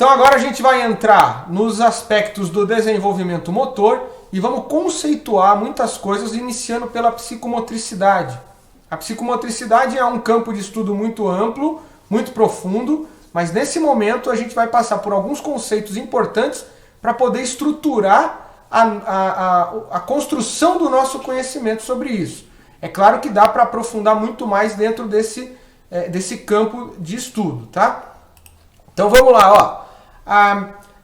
Então agora a gente vai entrar nos aspectos do desenvolvimento motor e vamos conceituar muitas coisas, iniciando pela psicomotricidade. A psicomotricidade é um campo de estudo muito amplo, muito profundo, mas nesse momento a gente vai passar por alguns conceitos importantes para poder estruturar a construção do nosso conhecimento sobre isso. É claro que dá para aprofundar muito mais dentro desse campo de estudo, tá? Então vamos lá, ó.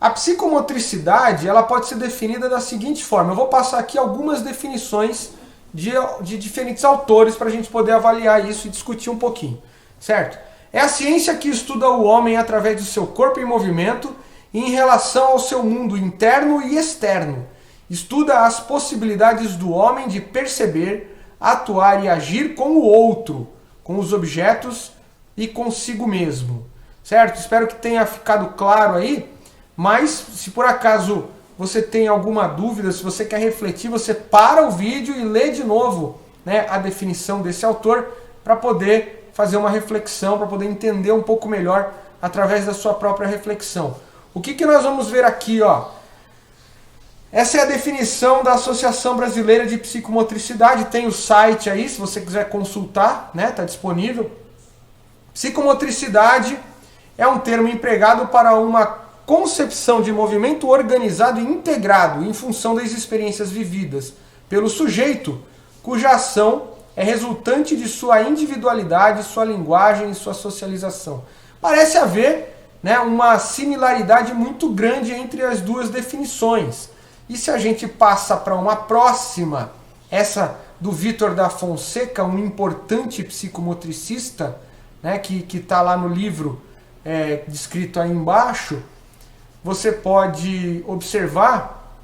A psicomotricidade ela pode ser definida da seguinte forma. Eu vou passar aqui algumas definições de diferentes autores para a gente poder avaliar isso e discutir um pouquinho, certo? É a ciência que estuda o homem através do seu corpo em movimento em relação ao seu mundo interno e externo. Estuda as possibilidades do homem de perceber, atuar e agir com o outro, com os objetos e consigo mesmo. Certo? Espero que tenha ficado claro aí, mas se por acaso você tem alguma dúvida, se você quer refletir, você para o vídeo e lê de novo, né, a definição desse autor para poder fazer uma reflexão, para poder entender um pouco melhor através da sua própria reflexão. O que nós vamos ver aqui, ó? Essa é a definição da Associação Brasileira de Psicomotricidade, tem o site aí, se você quiser consultar, né, tá disponível. Psicomotricidade é um termo empregado para uma concepção de movimento organizado e integrado em função das experiências vividas pelo sujeito, cuja ação é resultante de sua individualidade, sua linguagem e sua socialização. Parece haver, né, uma similaridade muito grande entre as duas definições. E se a gente passa para uma próxima, essa do Vitor da Fonseca, um importante psicomotricista, né, que está lá no livro descrito aí embaixo, você pode observar,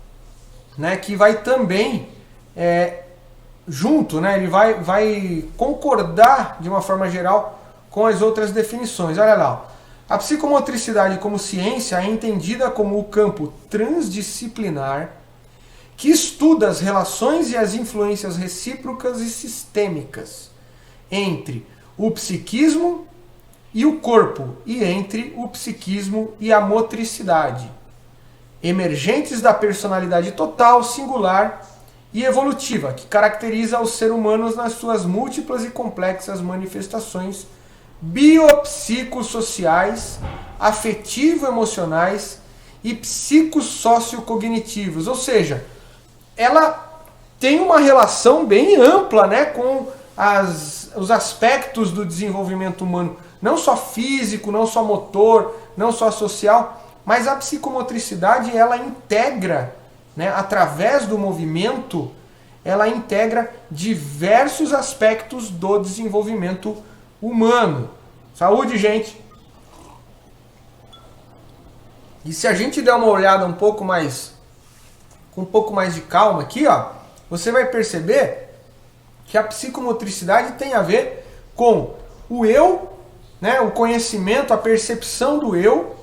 né, que vai também junto, né, ele vai concordar de uma forma geral com as outras definições. Olha lá, a psicomotricidade como ciência é entendida como o campo transdisciplinar que estuda as relações e as influências recíprocas e sistêmicas entre o psiquismo e o corpo, e entre o psiquismo e a motricidade, emergentes da personalidade total, singular e evolutiva, que caracteriza o ser humano nas suas múltiplas e complexas manifestações biopsicossociais, afetivo-emocionais e psicossociocognitivos. Ou seja, ela tem uma relação bem ampla, né, com os aspectos do desenvolvimento humano, não só físico, não só motor, não só social, mas a psicomotricidade ela integra, né, através do movimento, ela integra diversos aspectos do desenvolvimento humano. Saúde, gente! E se a gente der uma olhada com um pouco mais de calma aqui, ó, você vai perceber que a psicomotricidade tem a ver com o eu, né, o conhecimento, a percepção do eu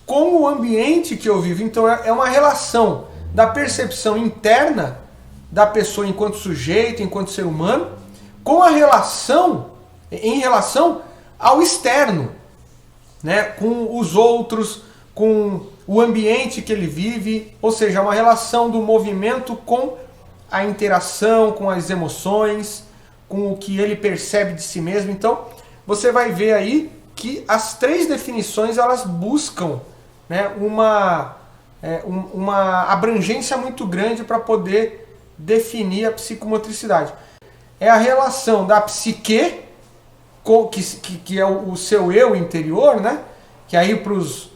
com o ambiente que eu vivo. Então é uma relação da percepção interna da pessoa enquanto sujeito, enquanto ser humano, com a relação, em relação ao externo, né, com os outros, com o ambiente que ele vive, ou seja, uma relação do movimento com a interação, com as emoções, com o que ele percebe de si mesmo. Então, você vai ver aí que as três definições elas buscam, né, uma abrangência muito grande para poder definir a psicomotricidade. É a relação da psique, que é o seu eu interior, né, que aí para os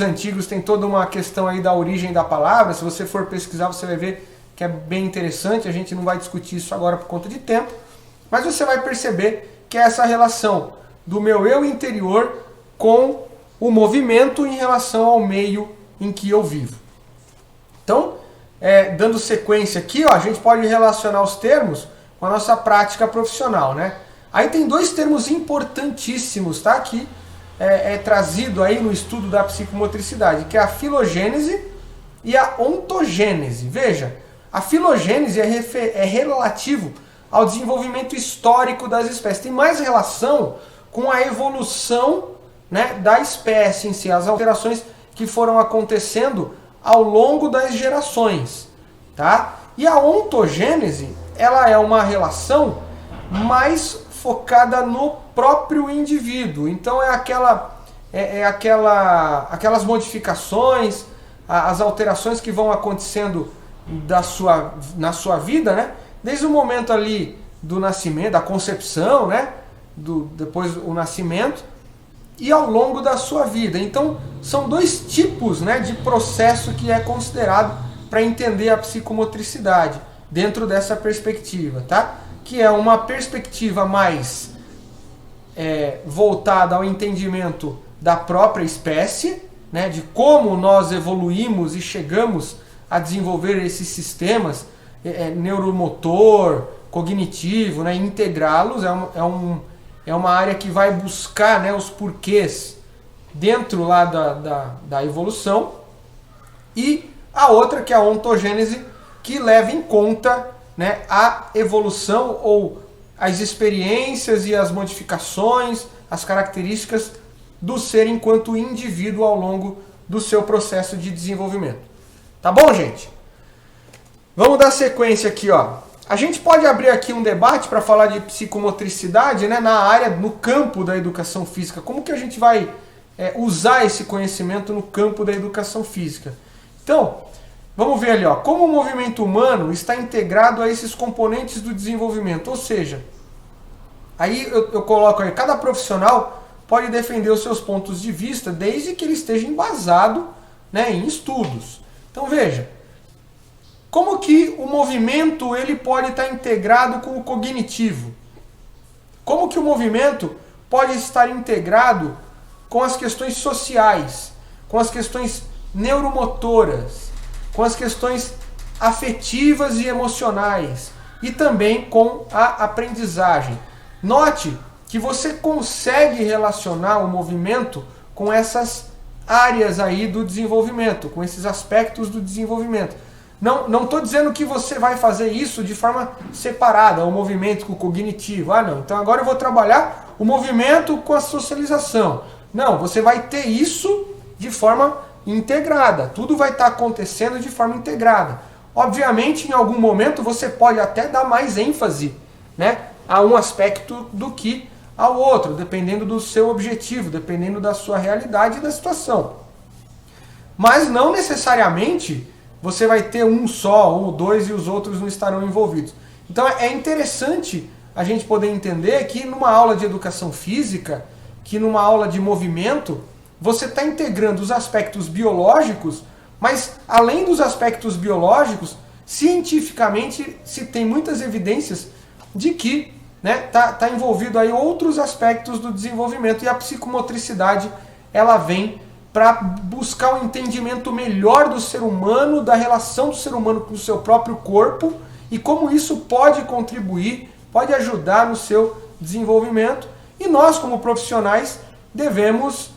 antigos tem toda uma questão aí da origem da palavra. Se você for pesquisar, você vai ver que é bem interessante. A gente não vai discutir isso agora por conta de tempo, mas você vai perceber que é essa relação do meu eu interior com o movimento em relação ao meio em que eu vivo. Então, dando sequência aqui, ó, a gente pode relacionar os termos com a nossa prática profissional, né? Aí tem dois termos importantíssimos, tá? Que é trazido aí no estudo da psicomotricidade, que é a filogênese e a ontogênese. Veja, a filogênese é relativo ao desenvolvimento histórico das espécies. Tem mais relação com a evolução, né, da espécie em si, as alterações que foram acontecendo ao longo das gerações, tá? E a ontogênese, ela é uma relação mais focada no próprio indivíduo. Então aquelas modificações, as alterações que vão acontecendo na sua vida, né? Desde o momento ali do nascimento, da concepção, né? Depois o nascimento e ao longo da sua vida. Então são dois tipos, né, de processo que é considerado para entender a psicomotricidade dentro dessa perspectiva, tá? Que é uma perspectiva mais voltada ao entendimento da própria espécie, né, de como nós evoluímos e chegamos a desenvolver esses sistemas neuromotor, cognitivo, né, integrá-los. É uma área que vai buscar, né, os porquês dentro lá da evolução. E a outra, que é a ontogênese, que leva em conta, né, a evolução ou as experiências e as modificações, as características do ser enquanto indivíduo ao longo do seu processo de desenvolvimento. Tá bom, gente? Vamos dar sequência aqui, ó. A gente pode abrir aqui um debate para falar de psicomotricidade, né, na área, no campo da educação física. Como que a gente vai usar esse conhecimento no campo da educação física? Então, vamos ver ali, ó, como o movimento humano está integrado a esses componentes do desenvolvimento. Ou seja, aí eu coloco aí, cada profissional pode defender os seus pontos de vista desde que ele esteja embasado, né, em estudos. Então veja, como que o movimento ele pode estar integrado com o cognitivo? Como que o movimento pode estar integrado com as questões sociais, com as questões neuromotoras, com as questões afetivas e emocionais e também com a aprendizagem? Note que você consegue relacionar o movimento com essas áreas aí do desenvolvimento, com esses aspectos do desenvolvimento. Não estou dizendo que você vai fazer isso de forma separada, o movimento com o cognitivo. Ah, não, então agora eu vou trabalhar o movimento com a socialização. Não, você vai ter isso de forma integrada. Tudo vai estar acontecendo de forma integrada. Obviamente, em algum momento, você pode até dar mais ênfase, né, a um aspecto do que ao outro, dependendo do seu objetivo, dependendo da sua realidade e da situação. Mas não necessariamente você vai ter um só ou dois e os outros não estarão envolvidos. Então é interessante a gente poder entender que numa aula de educação física, que numa aula de movimento, você está integrando os aspectos biológicos, mas além dos aspectos biológicos, cientificamente se tem muitas evidências de que, né, tá envolvido aí outros aspectos do desenvolvimento, e a psicomotricidade ela vem para buscar um entendimento melhor do ser humano, da relação do ser humano com o seu próprio corpo e como isso pode contribuir, pode ajudar no seu desenvolvimento. E nós, como profissionais, devemos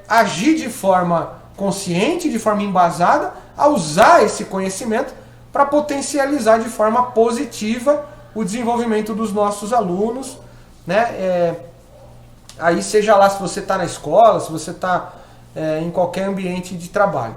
agir de forma consciente, de forma embasada, a usar esse conhecimento para potencializar de forma positiva o desenvolvimento dos nossos alunos, né? Aí seja lá se você está na escola, se você está em qualquer ambiente de trabalho,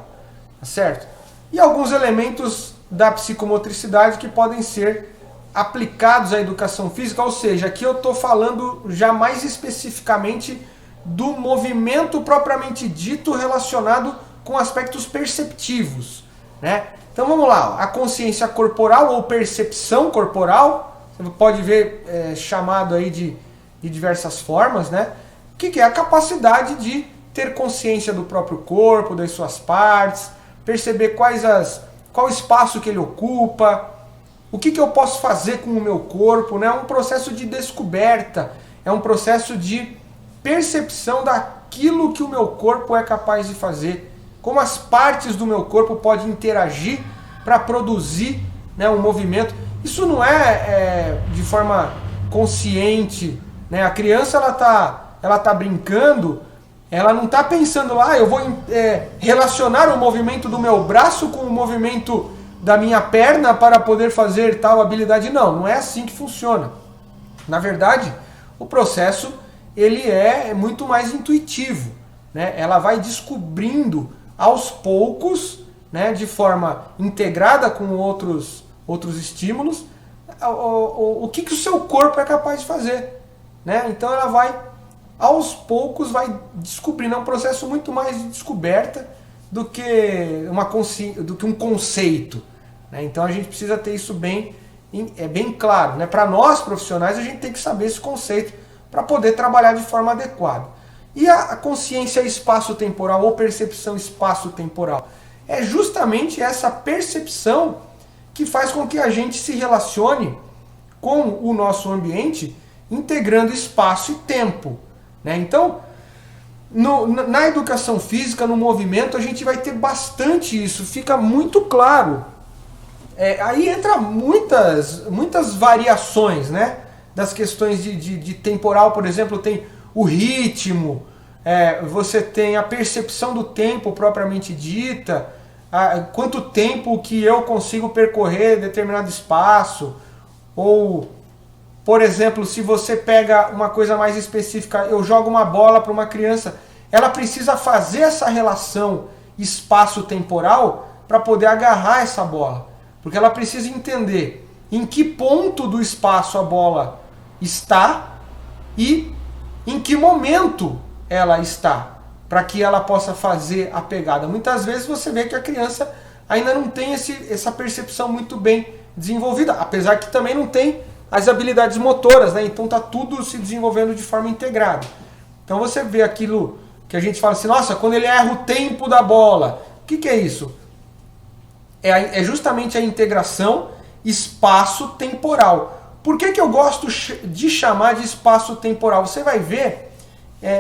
tá certo? E alguns elementos da psicomotricidade que podem ser aplicados à educação física, ou seja, aqui eu estou falando já mais especificamente do movimento propriamente dito relacionado com aspectos perceptivos, né? Então vamos lá, a consciência corporal ou percepção corporal, você pode ver chamado aí de diversas formas, né? O que é a capacidade de ter consciência do próprio corpo, das suas partes, perceber qual espaço que ele ocupa, o que eu posso fazer com o meu corpo, né? É um processo de descoberta, é um processo de percepção daquilo que o meu corpo é capaz de fazer, como as partes do meu corpo podem interagir para produzir, né, um movimento. Isso não é de forma consciente, né? A criança ela tá brincando, ela não está pensando lá, eu vou relacionar o movimento do meu braço com o movimento da minha perna para poder fazer tal habilidade. Não é assim que funciona. Na verdade, o processo ele é muito mais intuitivo, né, ela vai descobrindo aos poucos, né, de forma integrada com outros estímulos, o que o seu corpo é capaz de fazer, né? Então ela vai, aos poucos, vai descobrindo. É um processo muito mais de descoberta do que um conceito, né? Então a gente precisa ter isso bem claro, né? Para nós profissionais, a gente tem que saber esse conceito para poder trabalhar de forma adequada. E a consciência espaço-temporal ou percepção espaço-temporal é justamente essa percepção que faz com que a gente se relacione com o nosso ambiente, integrando espaço e tempo, né? Então, na educação física, no movimento, a gente vai ter bastante isso, fica muito claro. Aí entra muitas variações, né, das questões de temporal. Por exemplo, tem o ritmo, você tem a percepção do tempo propriamente dita, quanto tempo que eu consigo percorrer determinado espaço, ou, por exemplo, se você pega uma coisa mais específica, eu jogo uma bola para uma criança, ela precisa fazer essa relação espaço-temporal para poder agarrar essa bola, porque ela precisa entender em que ponto do espaço a bola está e em que momento ela está, para que ela possa fazer a pegada. Muitas vezes você vê que a criança ainda não tem essa percepção muito bem desenvolvida, apesar que também não tem as habilidades motoras, né? Então está tudo se desenvolvendo de forma integrada. Então você vê aquilo que a gente fala assim, nossa, quando ele erra o tempo da bola. O que é isso? É justamente a integração espaço-temporal. Por que eu gosto de chamar de espaço-temporal? Você vai ver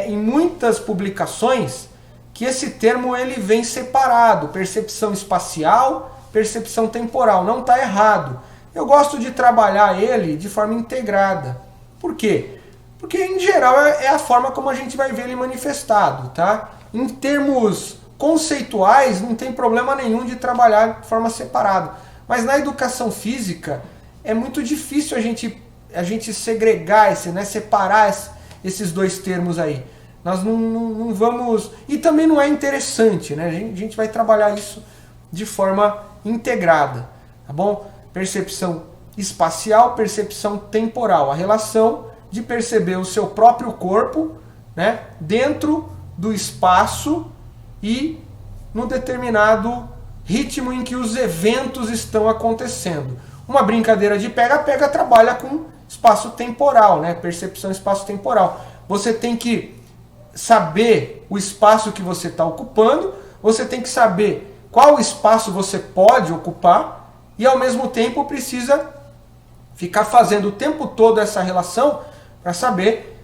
em muitas publicações que esse termo ele vem separado, percepção espacial, percepção temporal. Não está errado. Eu gosto de trabalhar ele de forma integrada. Por quê? Porque em geral é a forma como a gente vai ver ele manifestado, tá? Em termos conceituais não tem problema nenhum de trabalhar de forma separada. Mas na educação física é muito difícil a gente segregar, separar esses dois termos aí. Nós não vamos... E também não é interessante, né? A gente vai trabalhar isso de forma integrada, tá bom? Percepção espacial, percepção temporal. A relação de perceber o seu próprio corpo, né, dentro do espaço e no determinado ritmo em que os eventos estão acontecendo. Uma brincadeira de pega-pega trabalha com espaço-temporal, né? Percepção espaço-temporal. Você tem que saber o espaço que você está ocupando, você tem que saber qual espaço você pode ocupar e, ao mesmo tempo, precisa ficar fazendo o tempo todo essa relação para saber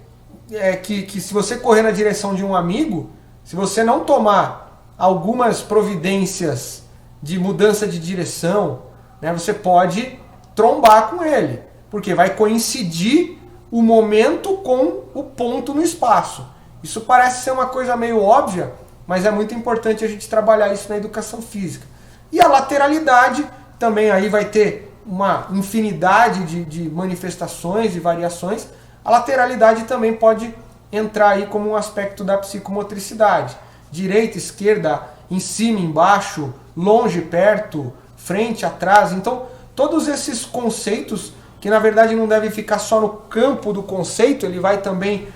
que se você correr na direção de um amigo, se você não tomar algumas providências de mudança de direção, né, você pode trombar com ele, porque vai coincidir o momento com o ponto no espaço. Isso parece ser uma coisa meio óbvia, mas é muito importante a gente trabalhar isso na educação física. E a lateralidade também aí vai ter uma infinidade de manifestações e variações. A lateralidade também pode entrar aí como um aspecto da psicomotricidade. Direita, esquerda, em cima, embaixo, longe, perto, frente, atrás. Então, todos esses conceitos, que na verdade não devem ficar só no campo do conceito, ele vai também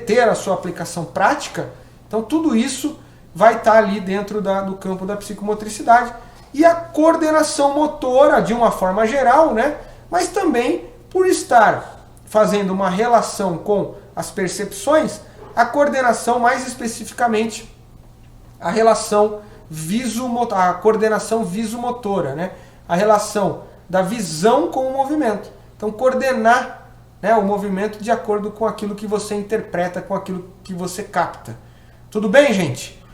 ter a sua aplicação prática. Então, tudo isso vai estar ali dentro do campo da psicomotricidade. E a coordenação motora, de uma forma geral, né? Mas também por estar fazendo uma relação com as percepções, a coordenação, mais especificamente, a relação a coordenação visomotora, né? A relação da visão com o movimento. Então, coordenar, né, o movimento de acordo com aquilo que você interpreta, com aquilo que você capta. Tudo bem, gente?